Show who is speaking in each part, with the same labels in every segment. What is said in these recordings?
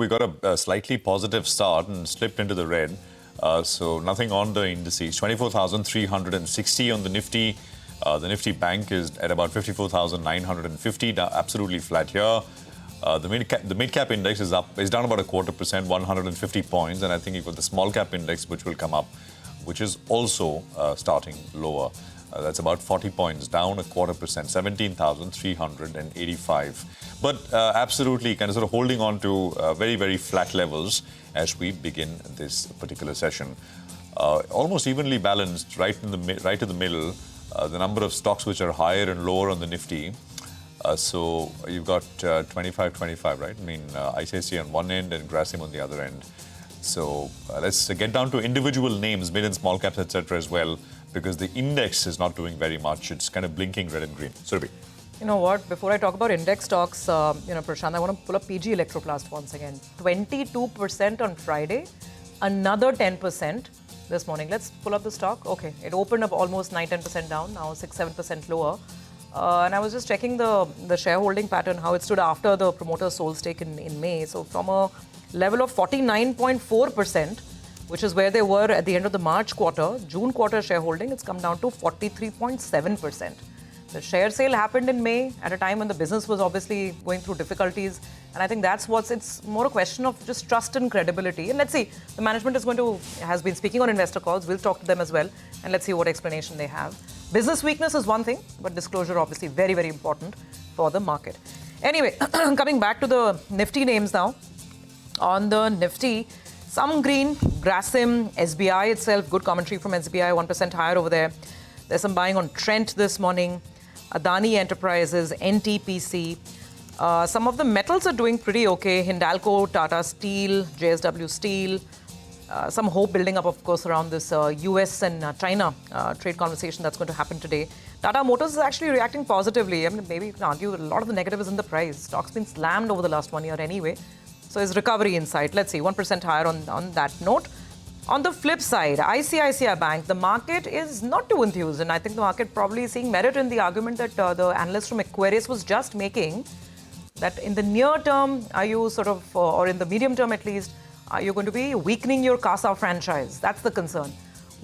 Speaker 1: we got a slightly positive start and slipped into the red. So nothing on the indices. 24,360 on the Nifty. The Nifty Bank is at about 54,950. Absolutely flat here. The mid cap index is down about 0.25%, 150 points, and I think you've got the small cap index which will come up, which is also starting lower. That's about 40 points down, 0.25%, 17,385. But absolutely kind of sort of holding on to very, very flat levels as we begin this particular session. Almost evenly balanced, right in the middle. The number of stocks which are higher and lower on the Nifty. So you've got 25, right? I mean, ICICI on one end and Grasim on the other end. So let's get down to individual names, mid and small caps, etc. as well, because the index is not doing very much. It's kind of blinking red and green. Surabhi.
Speaker 2: You know what? Before I talk about index stocks, Prashant, I want to pull up PG Electroplast once again. 22% on Friday, another 10% this morning. Let's pull up the stock. Okay, it opened up almost 9-10% down, now 6-7% lower. And I was just checking the shareholding pattern, how it stood after the promoter sold stake in May. So from a level of 49.4%, which is where they were at the end of the March quarter, June quarter shareholding, it's come down to 43.7%. The share sale happened in May at a time when the business was obviously going through difficulties. And I think it's more a question of just trust and credibility. And let's see, the management has been speaking on investor calls. We'll talk to them as well. And let's see what explanation they have. Business weakness is one thing, but disclosure obviously very, very important for the market. Anyway, coming back to the Nifty names now. On the Nifty, some green, Grasim, SBI itself, good commentary from SBI, 1% higher over there. There's some buying on Trent this morning. Adani Enterprises, NTPC. Some of the metals are doing pretty okay. Hindalco, Tata Steel, JSW Steel. Some hope building up, of course, around this US and China trade conversation that's going to happen today. Tata Motors is actually reacting positively. I mean, maybe you can argue a lot of the negative is in the price. Stock's been slammed over the last 1 year anyway. So is recovery in sight. Let's see, 1% higher on that note. On the flip side, ICICI Bank, the market is not too enthused. And I think the market probably is seeing merit in the argument that the analyst from Aquarius was just making, that in the near term, are you sort of, or in the medium term at least, are you going to be weakening your CASA franchise? That's the concern.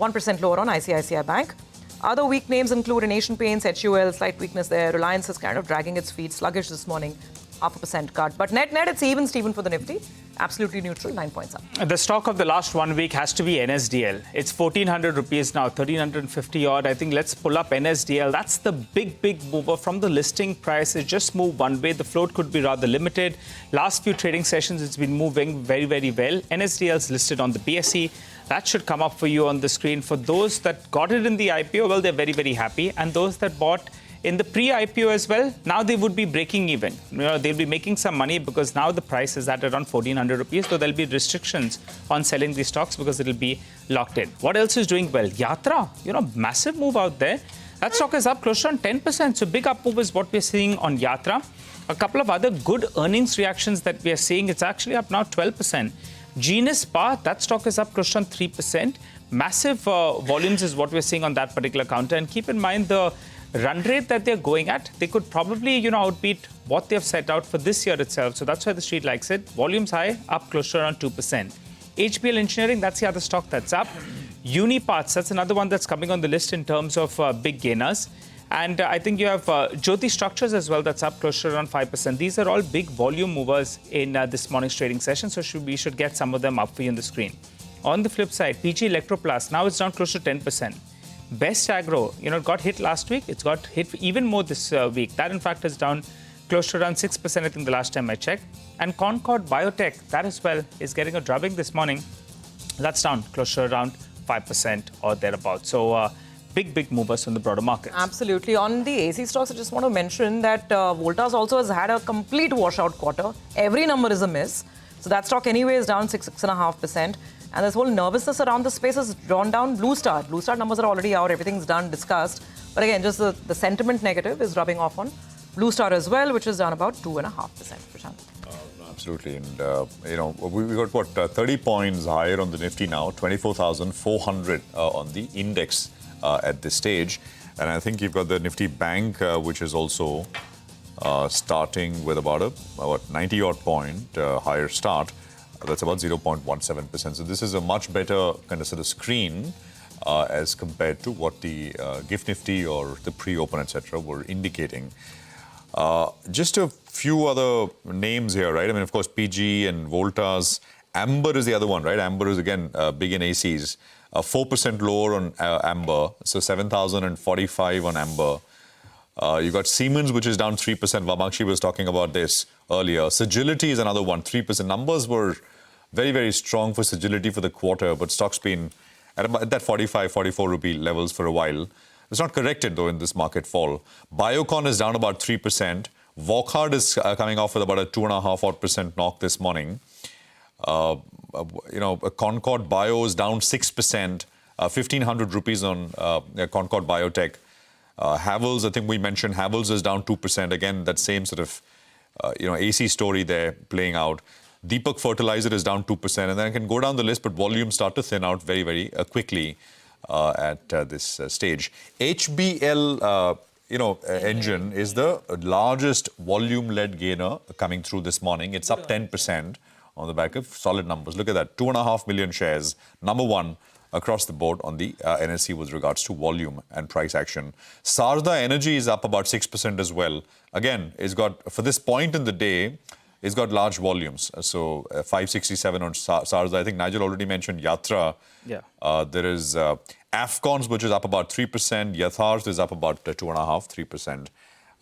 Speaker 2: 1% lower on ICICI Bank. Other weak names include Asian Paints, HUL, slight weakness there. Reliance is kind of dragging its feet, sluggish this morning, 0.5% cut. But net, it's even, Stephen, for the Nifty. Absolutely neutral, 9 points up.
Speaker 3: The stock of the last 1 week has to be NSDL. It's 1,400 rupees now, 1,350 odd. I think let's pull up NSDL. That's the big mover from the listing price. It just moved one way. The float could be rather limited. Last few trading sessions, it's been moving very, very well. NSDL is listed on the BSE. That should come up for you on the screen. For those that got it in the IPO, well, they're very, very happy. And those that bought in the pre-IPO as well, now they would be breaking even. They'll be making some money because now the price is at around 1,400 rupees. So there'll be restrictions on selling these stocks because it'll be locked in. What else is doing well? Yatra, massive move out there. That stock is up close to 10%. So big up move is what we're seeing on Yatra. A couple of other good earnings reactions that we are seeing. It's actually up now 12%. Genus Power, that stock is up close to 3%. Massive volumes is what we're seeing on that particular counter. And keep in mind the run rate that they're going at, they could probably, outbeat what they've set out for this year itself. So that's why the street likes it. Volumes high, up close to around 2%. HBL Engineering, that's the other stock that's up. Uniparts, that's another one that's coming on the list in terms of big gainers. And I think you have Jyoti Structures as well, that's up close to around 5%. These are all big volume movers in this morning's trading session. So we should get some of them up for you on the screen. On the flip side, PG Electroplast, now it's down close to 10%. Best Agro, got hit last week. It's got hit even more this week. That, in fact, is down close to around 6%, I think, the last time I checked. And Concord Biotech, that as well, is getting a drubbing this morning. That's down close to around 5% or thereabouts. So big movers from the broader markets.
Speaker 2: Absolutely. On the AC stocks, I just want to mention that Voltas also has had a complete washout quarter. Every number is a miss. So that stock anyway is down 6.5%. And this whole nervousness around the space has drawn down Blue Star. Blue Star numbers are already out. Everything's done, discussed. But again, just the sentiment negative is rubbing off on Blue Star as well, which is down about 2.5%. Prashant.
Speaker 1: Absolutely. And, we got, 30 points higher on the Nifty now, 24,400 on the index at this stage. And I think you've got the Nifty Bank, which is also starting with about a 90-odd point higher start. That's about 0.17%. So this is a much better kind of sort of screen as compared to what the GIFT Nifty or the pre-open, etc., were indicating. Just a few other names here, right? I mean, of course, PG and Voltas. Amber is the other one, right? Amber is, again, big in ACs. 4% lower on Amber, so 7,045 on Amber. You got Siemens, which is down 3%. Vamakshi was talking about this earlier. Sagility is another one, 3%. Numbers were very, very strong for Sagility for the quarter, but stock's been at about that 45, 44 rupee levels for a while. It's not corrected, though, in this market fall. Biocon is down about 3%. Wockhardt is coming off with about a 2.5% knock this morning. Concord Bio is down 6%, 1,500 rupees on Concord Biotech. Havells, I think we mentioned, Havells is down 2%. Again, that same sort of, AC story there playing out. Deepak Fertilizer is down 2%. And then I can go down the list, but volumes start to thin out very, very quickly at this stage. HBL, engine is the largest volume-led gainer coming through this morning. It's up 10%. On the back of solid numbers. Look at that, 2.5 million shares, number one across the board on the NSE with regards to volume and price action. Sarda Energy is up about 6% as well. Again, it's got, for this point in the day, it's got large volumes. So 567 on Sarda. I think Nigel already mentioned Yatra.
Speaker 3: Yeah.
Speaker 1: There is Afcons, which is up about 3%. Yatharth is up about 2.5%,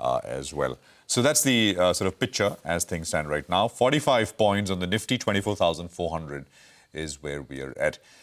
Speaker 1: 3% as well. So that's the sort of picture as things stand right now. 45 points on the Nifty, 24,400 is where we are at.